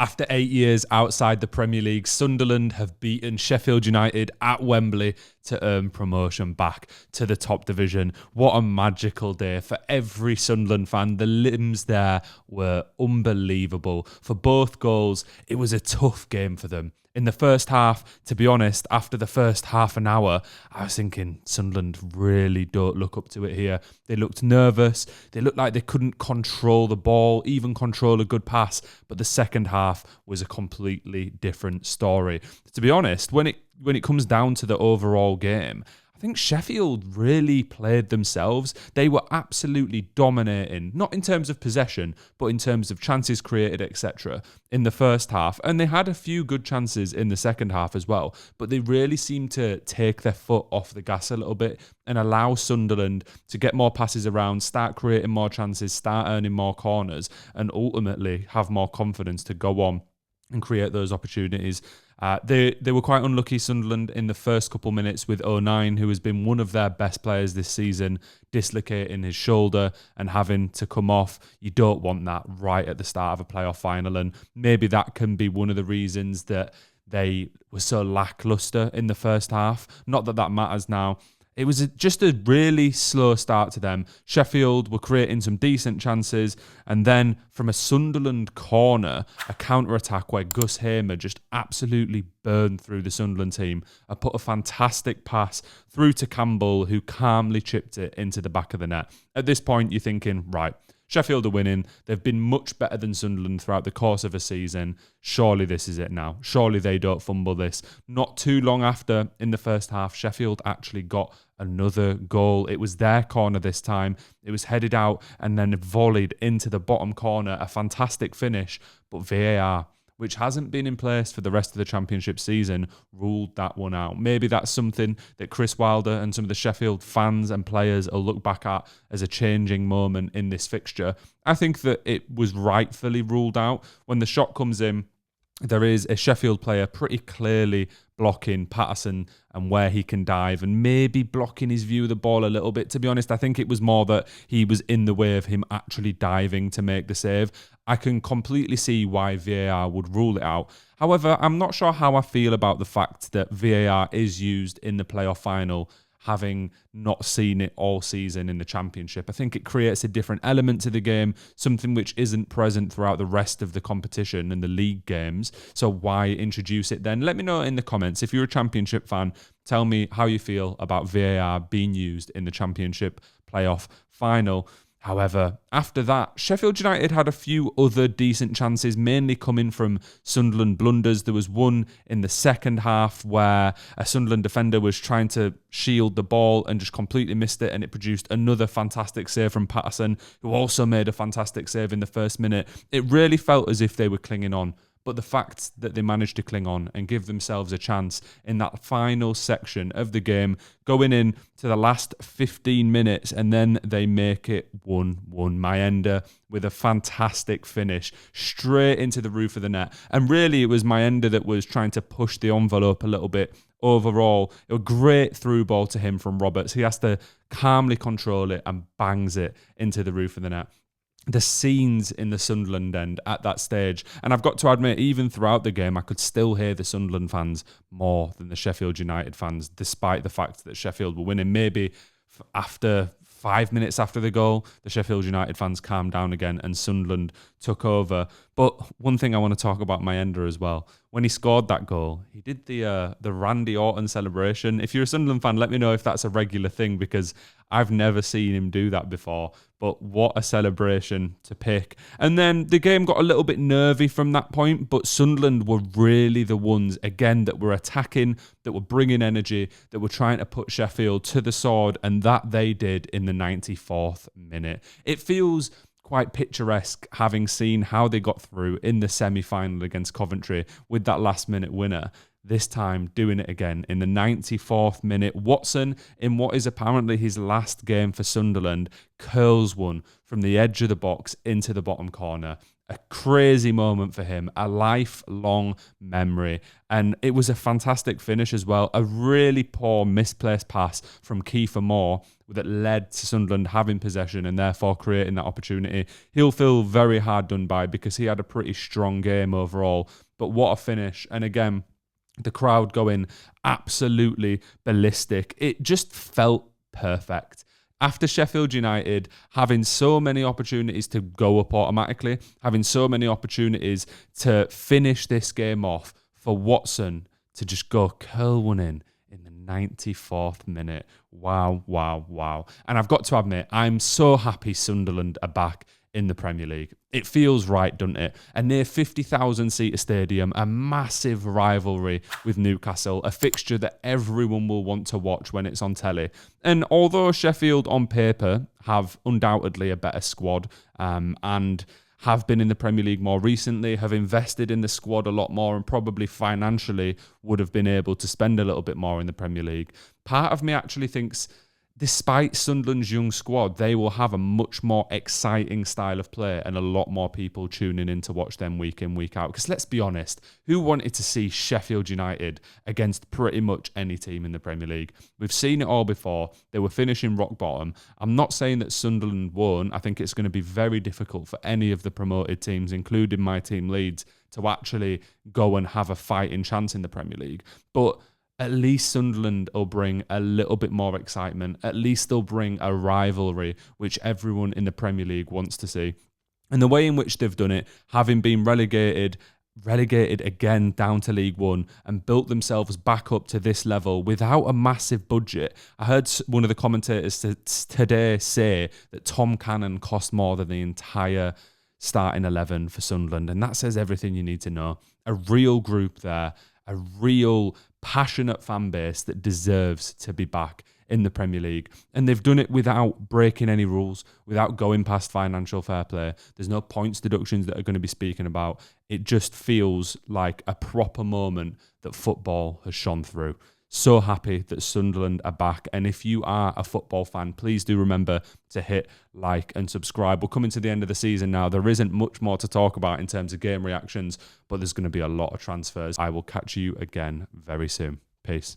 After 8 years outside the Premier League, Sunderland have beaten Sheffield United at Wembley to earn promotion back to the top division. What a magical day for every Sunderland fan. The limbs there were unbelievable. For both goals, it was a tough game for them. In the first half, to be honest, after the first half an hour, I was thinking Sunderland really don't look up to it here. They looked nervous. They looked like they couldn't control the ball, even control a good pass. But the second half was a completely different story. To be honest, when it comes down to the overall game, I think Sheffield really played themselves. They were absolutely dominating, not in terms of possession, but in terms of chances created, etc. in the first half. And they had a few good chances in the second half as well. But they really seemed to take their foot off the gas a little bit and allow Sunderland to get more passes around, start creating more chances, start earning more corners, and ultimately have more confidence to go on and create those opportunities. They were quite unlucky, Sunderland, in the first couple minutes with 09, who has been one of their best players this season, dislocating his shoulder and having to come off. You don't want that right at the start of a playoff final, and maybe that can be one of the reasons that they were so lacklustre in the first half. Not that that matters now. It was just a really slow start to them. Sheffield were creating some decent chances, and then from a Sunderland corner, a counter-attack where Gus Hamer just absolutely burned through the Sunderland team. I put a fantastic pass through to Campbell, who calmly chipped it into the back of the net. At this point, you're thinking, right, Sheffield are winning. They've been much better than Sunderland throughout the course of a season. Surely this is it now. Surely they don't fumble this. Not too long after, in the first half, Sheffield actually got another goal. It was their corner this time. It was headed out and then volleyed into the bottom corner. A fantastic finish, but VAR, which hasn't been in place for the rest of the Championship season, ruled that one out. Maybe that's something that Chris Wilder and some of the Sheffield fans and players will look back at as a changing moment in this fixture. I think that it was rightfully ruled out. When the shot comes in, there is a Sheffield player pretty clearly blocking Patterson and where he can dive and maybe blocking his view of the ball a little bit. To be honest, I think it was more that he was in the way of him actually diving to make the save. I can completely see why VAR would rule it out. However, I'm not sure how I feel about the fact that VAR is used in the playoff final, having not seen it all season in the Championship. I think it creates a different element to the game, something which isn't present throughout the rest of the competition and the league games. So why introduce it then? Let me know in the comments. If you're a Championship fan, tell me how you feel about VAR being used in the Championship Play-Off Final. However, after that, Sheffield United had a few other decent chances, mainly coming from Sunderland blunders. There was one in the second half where a Sunderland defender was trying to shield the ball and just completely missed it, and it produced another fantastic save from Patterson, who also made a fantastic save in the first minute. It really felt as if they were clinging on. But the fact that they managed to cling on and give themselves a chance in that final section of the game, going in to the last 15 minutes, and then they make it 1-1. Mayenda with a fantastic finish straight into the roof of the net. And really, it was Mayenda that was trying to push the envelope a little bit overall. It was a great through ball to him from Roberts. He has to calmly control it and bangs it into the roof of the net. The scenes in the Sunderland end at that stage, and I've got to admit, even throughout the game, I could still hear the Sunderland fans more than the Sheffield United fans, despite the fact that Sheffield were winning. Maybe after 5 minutes after the goal, the Sheffield United fans calmed down again and Sunderland took over. But one thing I want to talk about Mayenda as well. When he scored that goal, he did the Randy Orton celebration. If you're a Sunderland fan, let me know if that's a regular thing, because I've never seen him do that before. But what a celebration to pick. And then the game got a little bit nervy from that point, but Sunderland were really the ones, again, that were attacking, that were bringing energy, that were trying to put Sheffield to the sword, and that they did in the 94th minute. It feels quite picturesque, having seen how they got through in the semi-final against Coventry with that last-minute winner. This time doing it again in the 94th minute. Watson, in what is apparently his last game for Sunderland, curls one from the edge of the box into the bottom corner. A crazy moment for him, a lifelong memory. And it was a fantastic finish as well. A really poor misplaced pass from Kiefer Moore that led to Sunderland having possession and therefore creating that opportunity. He'll feel very hard done by because he had a pretty strong game overall. But what a finish. And again, the crowd going absolutely ballistic. It just felt perfect. After Sheffield United having so many opportunities to go up automatically, having so many opportunities to finish this game off, for Watson to just go curl one in the 94th minute. Wow, wow, wow. And I've got to admit, I'm so happy Sunderland are back in the Premier League. It feels right, doesn't it? A near 50,000 seater stadium, a massive rivalry with Newcastle, a fixture that everyone will want to watch when it's on telly. And although Sheffield on paper have undoubtedly a better squad and have been in the Premier League more recently, have invested in the squad a lot more and probably financially would have been able to spend a little bit more in the Premier League, part of me actually thinks despite Sunderland's young squad, they will have a much more exciting style of play and a lot more people tuning in to watch them week in, week out. Because let's be honest, who wanted to see Sheffield United against pretty much any team in the Premier League? We've seen it all before. They were finishing rock bottom. I'm not saying that Sunderland won. I think it's going to be very difficult for any of the promoted teams, including my team Leeds, to actually go and have a fighting chance in the Premier League. But at least Sunderland will bring a little bit more excitement. At least they'll bring a rivalry, which everyone in the Premier League wants to see. And the way in which they've done it, having been relegated again down to League One and built themselves back up to this level without a massive budget. I heard one of the commentators today say that Tom Cannon cost more than the entire starting 11 for Sunderland. And that says everything you need to know. A real group there, a real passionate fan base that deserves to be back in the Premier League. And they've done it without breaking any rules, without going past financial fair play. There's no points deductions that are going to be speaking about. It just feels like a proper moment that football has shone through. So happy that Sunderland are back. And if you are a football fan, please do remember to hit like and subscribe. We're coming to the end of the season now. There isn't much more to talk about in terms of game reactions, but there's going to be a lot of transfers. I will catch you again very soon. Peace.